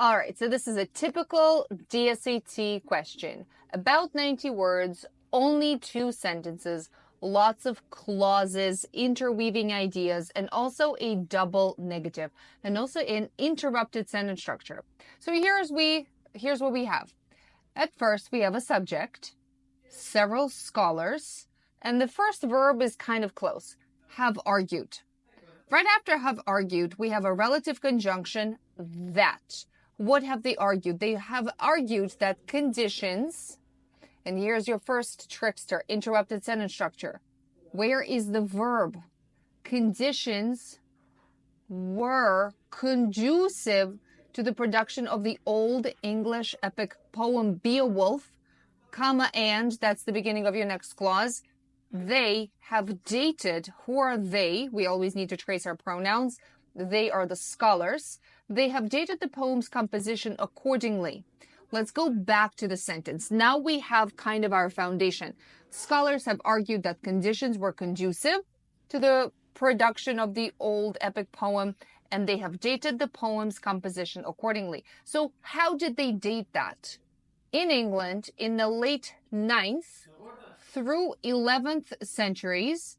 All right, so this is a typical DSAT question. About 90 words, only 2 sentences, lots of clauses, interweaving ideas, and also a double negative, and also an interrupted sentence structure. So here's what we have. At first, we have a subject, several scholars, and the first verb is kind of close, have argued. Right after have argued, we have a relative conjunction, that. What have they argued? They have argued that conditions, and here's your first trickster, interrupted sentence structure. Where is the verb? Conditions were conducive to the production of the Old English epic poem Beowulf, comma, and, that's the beginning of your next clause. They have dated. Who are they? We always need to trace our pronouns. They are the scholars. They have dated the poem's composition accordingly. Let's go back to the sentence. Now we have kind of our foundation. Scholars have argued that conditions were conducive to the production of the old epic poem, and they have dated the poem's composition accordingly. So how did they date that? In England, in the late 9th through 11th centuries.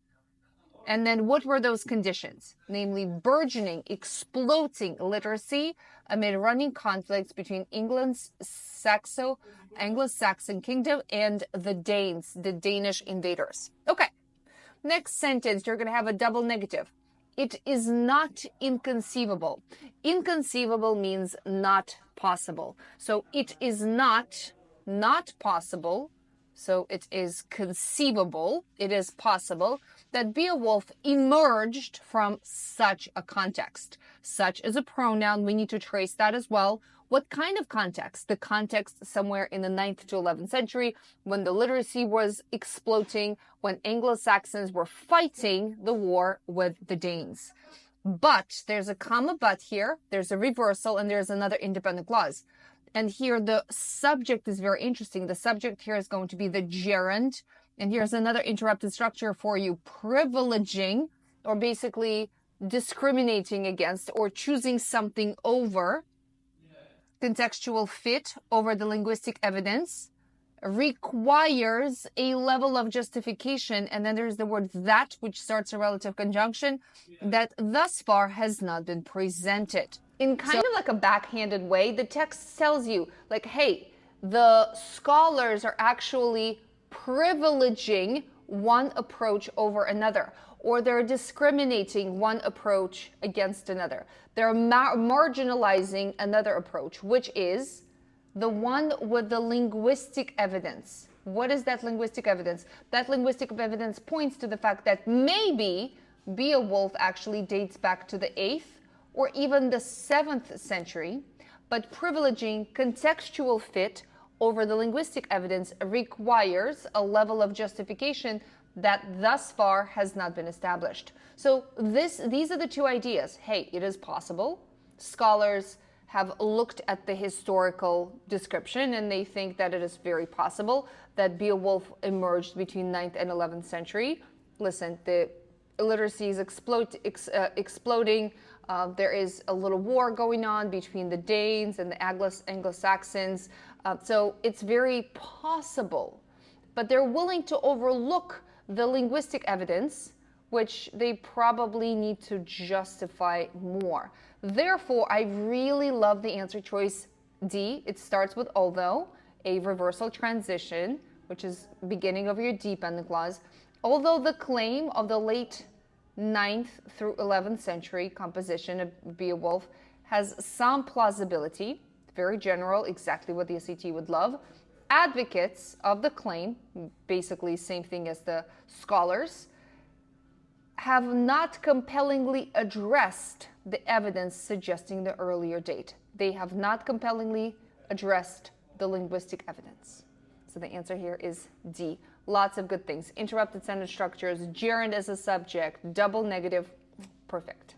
And then what were those conditions? Namely, burgeoning, exploding literacy amid running conflicts between England's Anglo-Saxon kingdom and the Danes, the Danish invaders. Okay, next sentence, you're going to have a double negative. It is not inconceivable. Inconceivable means not possible. So it is not possible. So it is conceivable, it is possible that Beowulf emerged from such a context. Such as a pronoun, we need to trace that as well. What kind of context? The context somewhere in the 9th to 11th century, when the literacy was exploding, when Anglo-Saxons were fighting the war with the Danes. But there's a comma but here, there's a reversal, and there's another independent clause. And here the subject is very interesting. The subject here is going to be the gerund. And here's another interrupted structure for you. Privileging, or basically discriminating against or choosing something over. Contextual fit over the linguistic evidence. Requires a level of justification. And then there's the word that, which starts a relative conjunction, that thus far has not been presented. In kind of like a backhanded way, the text tells you, like, hey, the scholars are actually privileging one approach over another, or they're discriminating one approach against another. They're marginalizing another approach, which is the one with the linguistic evidence. What is that linguistic evidence? That linguistic evidence points to the fact that maybe Beowulf actually dates back to the 8th or even the 7th century, but privileging contextual fit over the linguistic evidence requires a level of justification that thus far has not been established. So these are the two ideas. Hey, it is possible. Scholars have looked at the historical description and they think that it is very possible that Beowulf emerged between 9th and 11th century. Listen, the illiteracy is exploding. There is a little war going on between the Danes and the Anglo-Saxons. So it's very possible. But they're willing to overlook the linguistic evidence, which they probably need to justify more. Therefore, I really love the answer choice D. It starts with although, a reversal transition, which is beginning of your dependent clause. Although the claim of the late 9th through 11th century composition of Beowulf has some plausibility, very general, exactly what the SAT would love. Advocates of the claim, basically same thing as the scholars, have not compellingly addressed the evidence suggesting the earlier date. They have not compellingly addressed the linguistic evidence. So the answer here is D. Lots of good things. Interrupted sentence structures, gerund as a subject, double negative, perfect.